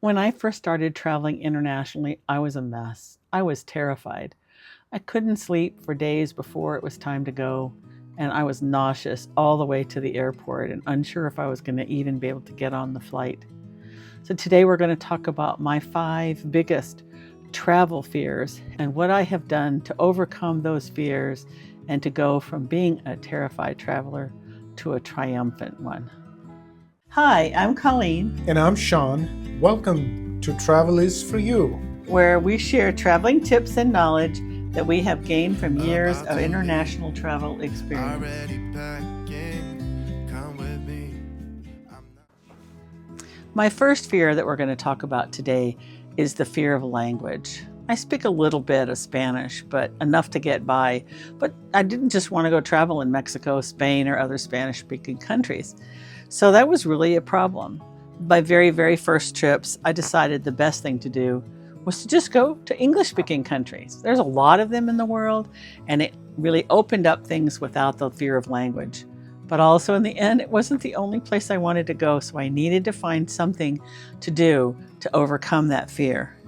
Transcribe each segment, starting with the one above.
When I first started traveling internationally, I was a mess. I was terrified. I couldn't sleep for days before it was time to go, and I was nauseous all the way to the airport and unsure if I was going to even be able to get on the flight. So today we're going to talk about my 5 biggest travel fears and what I have done to overcome those fears and to go from being a terrified traveler to a triumphant one. Hi, I'm Colleen, And I'm Sean. Welcome to Travel is for You. where we share traveling tips and knowledge that we have gained from years of international travel experience. My first fear that we're going to talk about today is the fear of language. I speak a little bit of Spanish, but enough to get by. But I didn't just want to go travel in Mexico, Spain, or other Spanish-speaking countries. So that was really a problem. My very first trips, I decided the best thing to do was to just go to English-speaking countries. There's a lot of them in the world, and it really opened up things without the fear of language. But also in the end, it wasn't the only place I wanted to go, so I needed to find something to do to overcome that fear.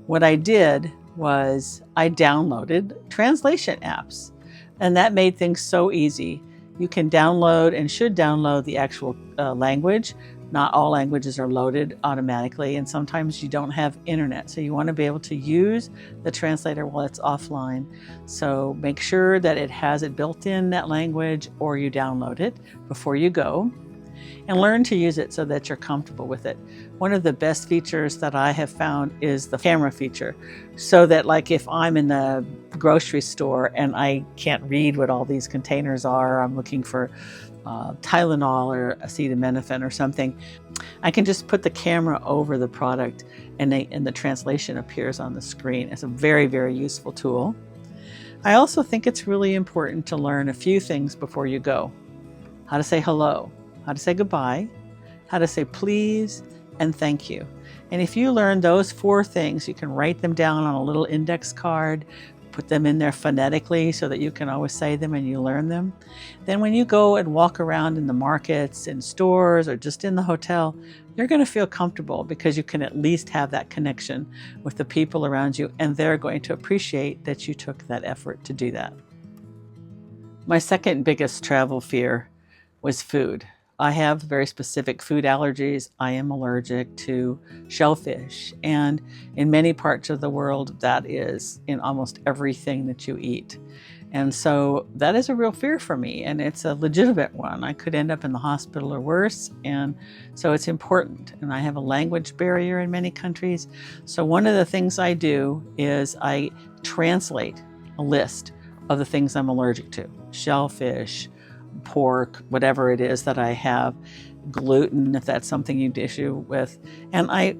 What I did was I downloaded translation apps, and that made things so easy. You can download and should download the actual language. Not all languages are loaded automatically, and sometimes you don't have internet, so you want to be able to use the translator while it's offline. So make sure that it has it built in, that language, or you download it before you go, and learn to use it so that you're comfortable with it. One of the best features that I have found is the camera feature, so that like if I'm in the grocery store and I can't read what all these containers are, I'm looking for Tylenol or acetaminophen or something, I can just put the camera over the product and the translation appears on the screen. It's a very useful tool. I also think it's really important to learn a few things before you go. How to say hello, how to say goodbye, how to say please, and thank you. And if you learn those 4 things, you can write them down on a little index card, put them in there phonetically so that you can always say them and you learn them. Then when you go and walk around in the markets, in stores, or just in the hotel, you're going to feel comfortable because you can at least have that connection with the people around you, and they're going to appreciate that you took that effort to do that. My second biggest travel fear was food. I have very specific food allergies. I am allergic to shellfish, and in many parts of the world, that is in almost everything that you eat. And so that is a real fear for me, and it's a legitimate one. I could end up in the hospital or worse, and so it's important. And I have a language barrier in many countries. So one of the things I do is I translate a list of the things I'm allergic to: shellfish, pork, whatever it is that I have, gluten, if that's something you'd issue with. And I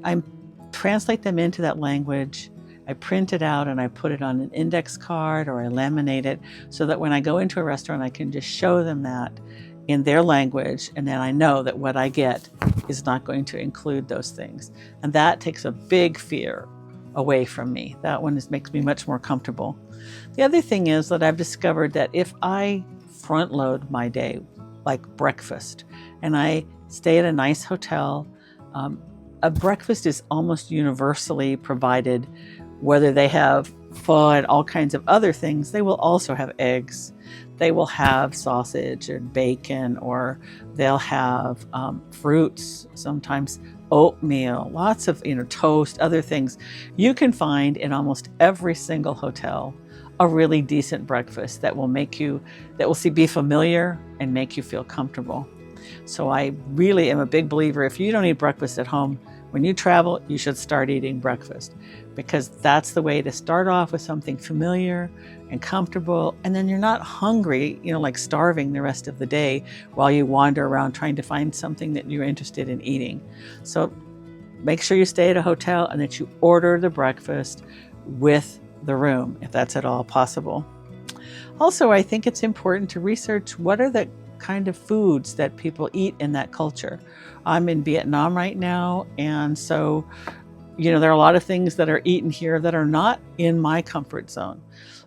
translate them into that language. I print it out and I put it on an index card, or I laminate it so that when I go into a restaurant, I can just show them that in their language, and then I know that what I get is not going to include those things. And that takes a big fear away from me. That one makes me much more comfortable. The other thing is that I've discovered that if I front load my day, like breakfast, and I stay at a nice hotel, a breakfast is almost universally provided. Whether they have pho and all kinds of other things, they will also have eggs. They will have sausage and bacon, or they'll have fruits, sometimes oatmeal, lots of toast, other things. You can find in almost every single hotel a really decent breakfast that will be familiar and make you feel comfortable. So I really am a big believer, if you don't eat breakfast at home, when you travel, you should start eating breakfast, because that's the way to start off with something familiar and comfortable, and then you're not hungry, like starving the rest of the day while you wander around trying to find something that you're interested in eating. So make sure you stay at a hotel and that you order the breakfast with the room, if that's at all possible. Also, I think it's important to research what are the kind of foods that people eat in that culture. I'm in Vietnam right now, and so there are a lot of things that are eaten here that are not in my comfort zone.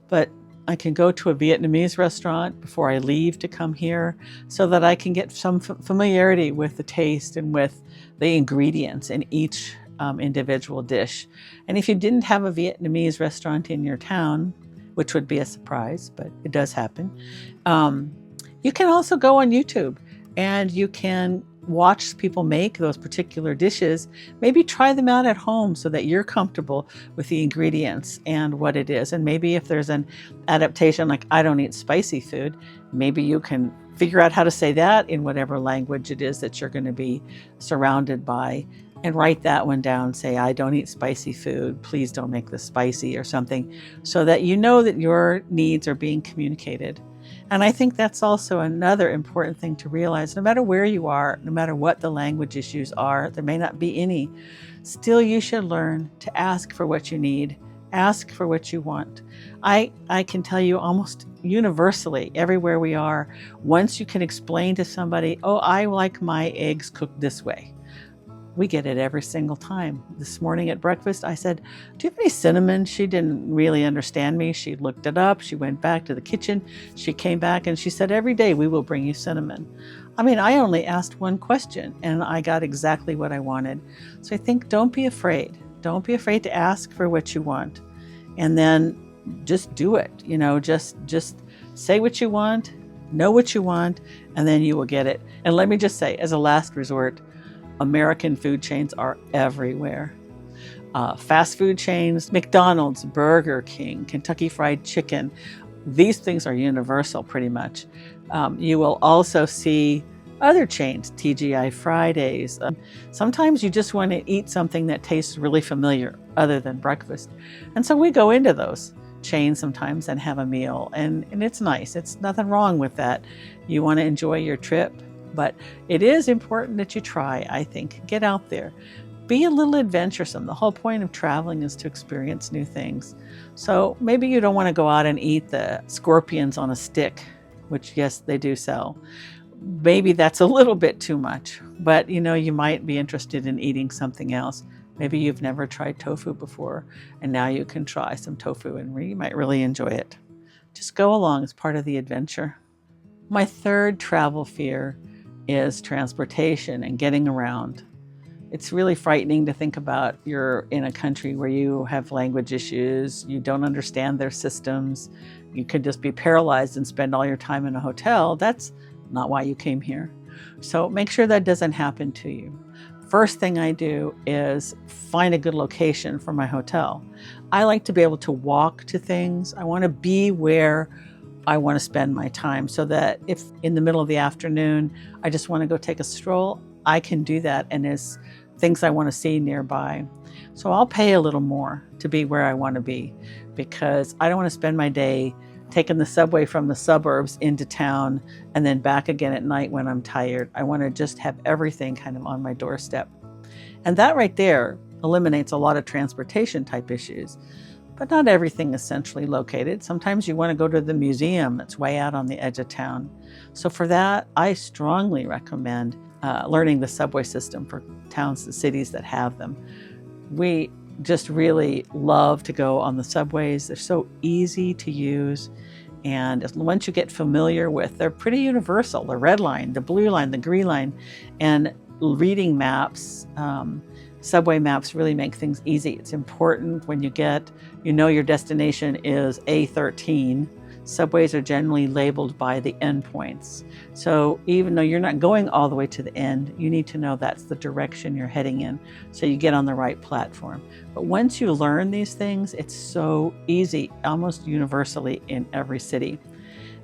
But I can go to a Vietnamese restaurant before I leave to come here so that I can get some familiarity with the taste and with the ingredients in each individual dish. And if you didn't have a Vietnamese restaurant in your town, which would be a surprise, but it does happen, you can also go on YouTube and you can watch people make those particular dishes. Maybe try them out at home so that you're comfortable with the ingredients and what it is. And maybe if there's an adaptation, like I don't eat spicy food, maybe you can figure out how to say that in whatever language it is that you're going to be surrounded by, and write that one down. Say, I don't eat spicy food. Please don't make this spicy or something, so that you know that your needs are being communicated. And I think that's also another important thing to realize. No matter where you are, no matter what the language issues are, there may not be any, still you should learn to ask for what you need, ask for what you want. I can tell you almost universally, everywhere we are, once you can explain to somebody, oh, I like my eggs cooked this way. We get it every single time. This morning at breakfast, I said, do you have any cinnamon? She didn't really understand me. She looked it up. She went back to the kitchen. She came back and she said, every day we will bring you cinnamon. I mean, I only asked one question and I got exactly what I wanted. So I think don't be afraid. Don't be afraid to ask for what you want. And then just do it. You know, just say what you want, know what you want, and then you will get it. And let me just say, as a last resort, American food chains are everywhere. Fast food chains, McDonald's, Burger King, Kentucky Fried Chicken, these things are universal pretty much. You will also see other chains, TGI Fridays. Sometimes you just want to eat something that tastes really familiar other than breakfast. And so we go into those chains sometimes and have a meal, and it's nice. It's nothing wrong with that. You want to enjoy your trip. But it is important that you try, I think. Get out there. Be a little adventuresome. The whole point of traveling is to experience new things. So maybe you don't want to go out and eat the scorpions on a stick, which, yes, they do sell. Maybe that's a little bit too much. But, you know, you might be interested in eating something else. Maybe you've never tried tofu before, and now you can try some tofu, and you might really enjoy it. Just go along as part of the adventure. My third travel fear is transportation and getting around. It's really frightening to think about you're in a country where you have language issues, you don't understand their systems, you could just be paralyzed and spend all your time in a hotel. That's not why you came here. So make sure that doesn't happen to you. First thing I do is find a good location for my hotel. I like to be able to walk to things. I want to be where I want to spend my time, so that if in the middle of the afternoon I just want to go take a stroll, I can do that, and there's things I want to see nearby. So I'll pay a little more to be where I want to be, because I don't want to spend my day taking the subway from the suburbs into town and then back again at night when I'm tired. I want to just have everything kind of on my doorstep. And that right there eliminates a lot of transportation type issues. But not everything is centrally located. Sometimes you want to go to the museum that's way out on the edge of town. So for that, I strongly recommend learning the subway system for towns and cities that have them. We just really love to go on the subways. They're so easy to use. And once you get familiar with, they're pretty universal. The red line, the blue line, the green line, and reading maps, subway maps really make things easy. It's important when you know your destination is A13. Subways are generally labeled by the endpoints. So even though you're not going all the way to the end, you need to know that's the direction you're heading in, so you get on the right platform. But once you learn these things, it's so easy, almost universally in every city.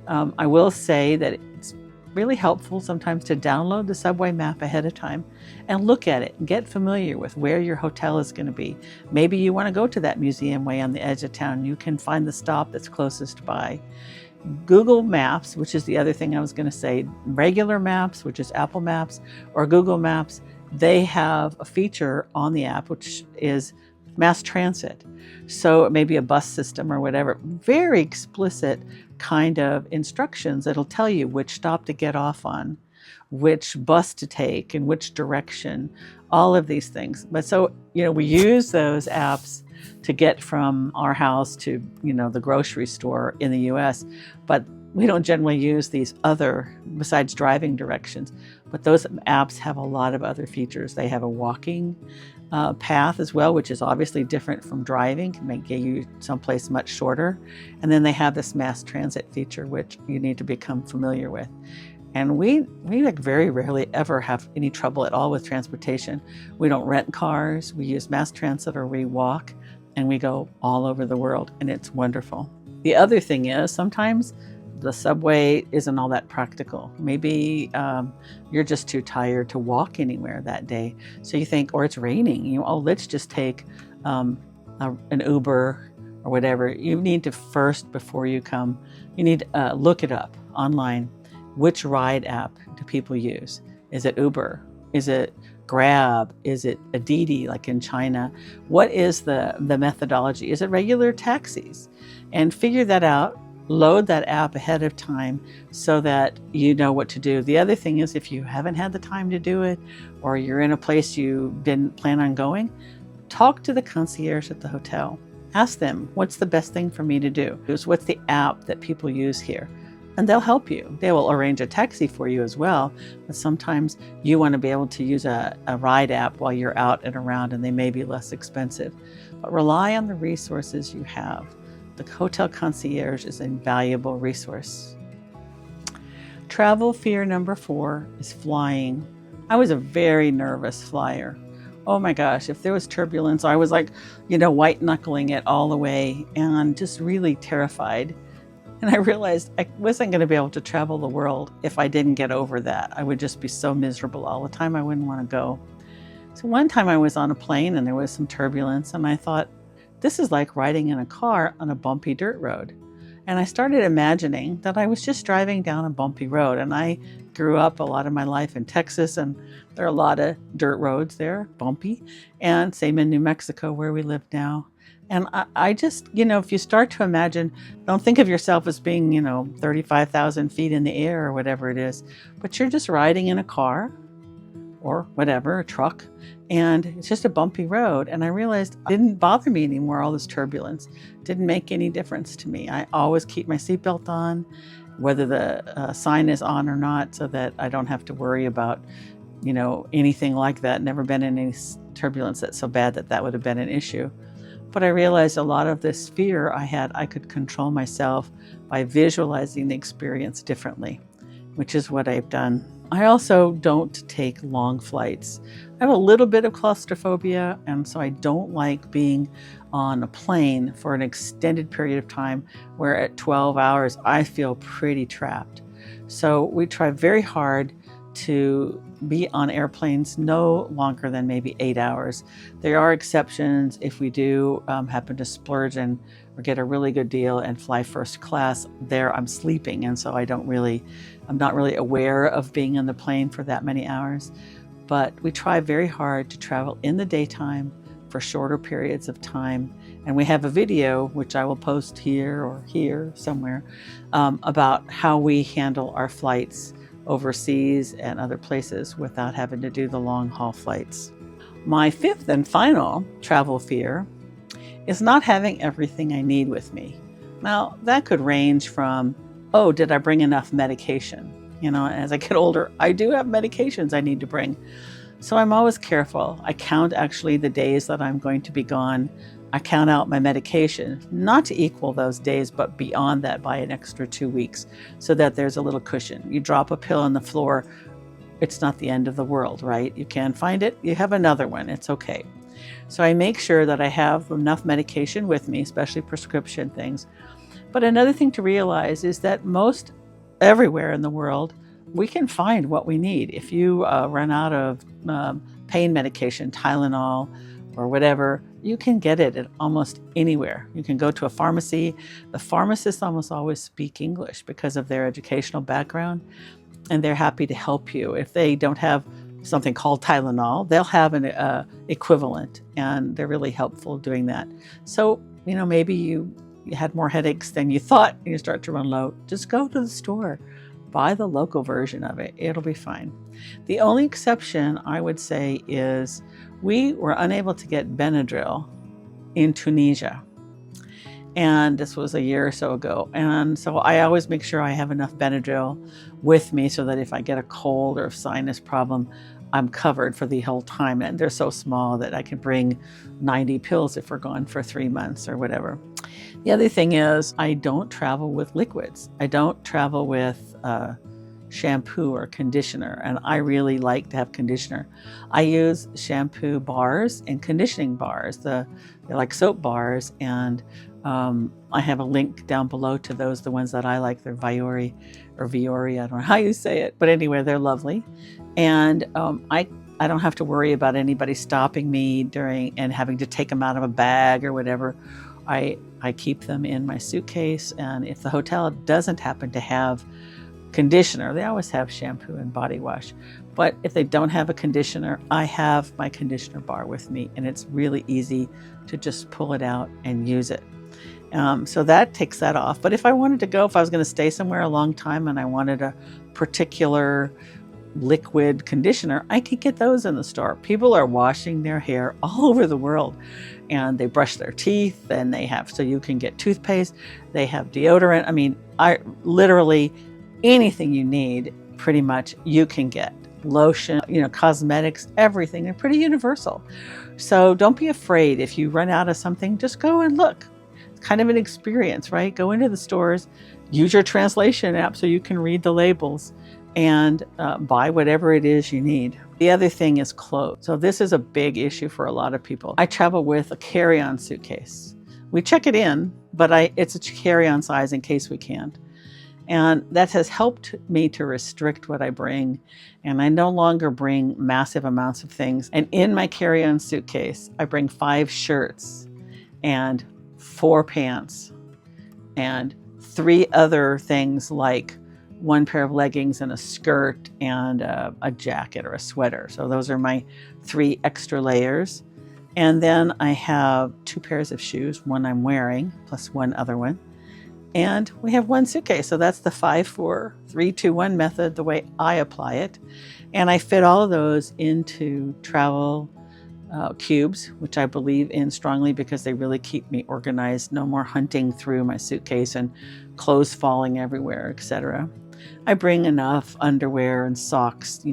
I will say that it's really helpful sometimes to download the subway map ahead of time and look at it and get familiar with where your hotel is going to be. Maybe you want to go to that museum way on the edge of town. You can find the stop that's closest by. Google Maps, which is the other thing I was going to say, regular maps, which is Apple Maps, or Google Maps, they have a feature on the app which is mass transit. So it may be a bus system or whatever, very explicit kind of instructions that'll tell you which stop to get off on, which bus to take, in which direction, all of these things. But so, we use those apps to get from our house to, the grocery store in the US, but we don't generally use these other, besides driving directions, but those apps have a lot of other features. They have a walking path as well, which is obviously different from driving, can get you someplace much shorter. And then they have this mass transit feature, which you need to become familiar with. And we like very rarely ever have any trouble at all with transportation. We don't rent cars, we use mass transit or we walk, and we go all over the world, and it's wonderful. The other thing is sometimes the subway isn't all that practical. Maybe you're just too tired to walk anywhere that day. So you think, or it's raining, oh, let's just take an Uber or whatever. You need to first, before you come, you need to look it up online. Which ride app do people use? Is it Uber? Is it Grab? Is it a Didi like in China? What is the methodology? Is it regular taxis? And figure that out. Load that app ahead of time so that you know what to do. The other thing is, if you haven't had the time to do it, or you're in a place you didn't plan on going, talk to the concierge at the hotel. Ask them, what's the best thing for me to do? What's the app that people use here? And they'll help you. They will arrange a taxi for you as well, but sometimes you want to be able to use a ride app while you're out and around, and they may be less expensive. But rely on the resources you have. The hotel concierge is a valuable resource. Travel fear number 4 is flying. I was a very nervous flyer. Oh my gosh, if there was turbulence, I was like, white knuckling it all the way and just really terrified. And I realized I wasn't going to be able to travel the world if I didn't get over that. I would just be so miserable all the time. I wouldn't want to go. So one time I was on a plane and there was some turbulence, and I thought, this is like riding in a car on a bumpy dirt road. And I started imagining that I was just driving down a bumpy road. And I grew up a lot of my life in Texas, and there are a lot of dirt roads there, bumpy. And same in New Mexico where we live now. And I just, if you start to imagine, don't think of yourself as being, 35,000 feet in the air or whatever it is, but you're just riding in a car or whatever, a truck, and it's just a bumpy road. And I realized it didn't bother me anymore, all this turbulence. Didn't make any difference to me. I always keep my seatbelt on, whether the sign is on or not, so that I don't have to worry about, anything like that. Never been in any turbulence that's so bad that would have been an issue. But I realized a lot of this fear I could control myself by visualizing the experience differently, which is what I've done. I also don't take long flights. I have a little bit of claustrophobia, and so I don't like being on a plane for an extended period of time where at 12 hours I feel pretty trapped. So we try very hard to be on airplanes no longer than maybe 8 hours. There are exceptions if we do happen to splurge or get a really good deal and fly first class. There I'm sleeping, and so I'm not really aware of being in the plane for that many hours. But we try very hard to travel in the daytime for shorter periods of time. And we have a video, which I will post here or here somewhere, about how we handle our flights overseas and other places without having to do the long haul flights. My 5th and final travel fear is not having everything I need with me. Now, that could range from, did I bring enough medication? As I get older, I do have medications I need to bring. So I'm always careful. I count actually the days that I'm going to be gone. I count out my medication, not to equal those days, but beyond that by an extra 2 weeks, so that there's a little cushion. You drop a pill on the floor, it's not the end of the world, right? You can't find it, you have another one, it's okay. So I make sure that I have enough medication with me, especially prescription things. But another thing to realize is that most everywhere in the world, we can find what we need. If you run out of pain medication, Tylenol, or whatever, you can get it at almost anywhere. You can go to a pharmacy. The pharmacists almost always speak English because of their educational background, and they're happy to help you. If they don't have something called Tylenol, they'll have an equivalent, and they're really helpful doing that. So, maybe you had more headaches than you thought and you start to run low. Just go to the store, buy the local version of it. It'll be fine. The only exception I would say is we were unable to get Benadryl in Tunisia. And this was a year or so ago. And so I always make sure I have enough Benadryl with me so that if I get a cold or a sinus problem, I'm covered for the whole time. And they're so small that I can bring 90 pills if we're gone for 3 months or whatever. The other thing is I don't travel with liquids. I don't travel with shampoo or conditioner, and I really like to have conditioner. I use shampoo bars and conditioning bars. They're like soap bars, and I have a link down below to those, the ones that I like. They're Viori or Viori, I don't know how you say it, but anyway, they're lovely. And I don't have to worry about anybody stopping me during and having to take them out of a bag or whatever. I keep them in my suitcase, and if the hotel doesn't happen to have conditioner, they always have shampoo and body wash, but if they don't have a conditioner, I have my conditioner bar with me, and it's really easy to just pull it out and use it. So that takes that off. But if I wanted to go, if I was going to stay somewhere a long time and I wanted a particular liquid conditioner, I could get those in the store. People are washing their hair all over the world, and they brush their teeth, and they have, so you can get toothpaste, they have deodorant. I mean, I literally anything you need, pretty much you can get. Lotion, cosmetics, everything. They're pretty universal. So don't be afraid if you run out of something, just go and look. It's kind of an experience, right? Go into the stores, use your translation app so you can read the labels, and buy whatever it is you need. The other thing is clothes. So this is a big issue for a lot of people. I travel with a carry-on suitcase. We check it in, but it's a carry-on size in case we can't. And that has helped me to restrict what I bring. And I no longer bring massive amounts of things. And in my carry-on suitcase, I bring 5 shirts and 4 pants and 3 other things, like 1 pair of leggings and a skirt and a jacket or a sweater. So those are my 3 extra layers. And then I have 2 pairs of shoes, one I'm wearing, plus 1 other one. And we have 1 suitcase. So that's the 5, 4, 3, 2, 1 method, the way I apply it. And I fit all of those into travel cubes, which I believe in strongly because they really keep me organized. No more hunting through my suitcase and clothes falling everywhere, etc. I bring enough underwear and socks,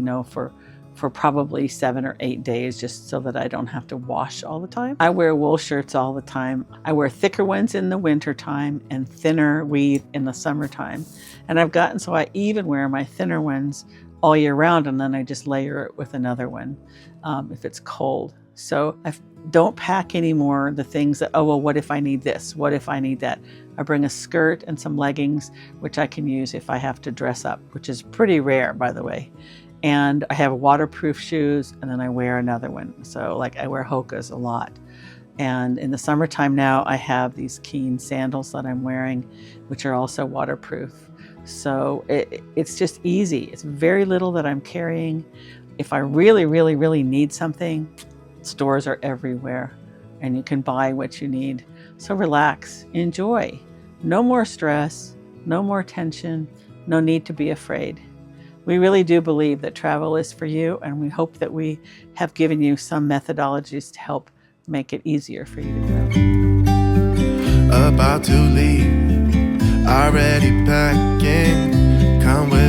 for probably 7 or 8 days, just so that I don't have to wash all the time. I wear wool shirts all the time. I wear thicker ones in the winter time and thinner weave in the summertime. And I've gotten so I even wear my thinner ones all year round, and then I just layer it with another one if it's cold. So I don't pack anymore the things that, oh, well, what if I need this? What if I need that? I bring a skirt and some leggings, which I can use if I have to dress up, which is pretty rare, by the way. And I have waterproof shoes, and then I wear another one. So like I wear Hoka's a lot. And in the summertime now, I have these Keen sandals that I'm wearing, which are also waterproof. So it's just easy. It's very little that I'm carrying. If I really, really, really need something, stores are everywhere, and you can buy what you need. So relax, enjoy. No more stress, no more tension, no need to be afraid. We really do believe that travel is for you, and we hope that we have given you some methodologies to help make it easier for you to go. About to leave, already packing, come with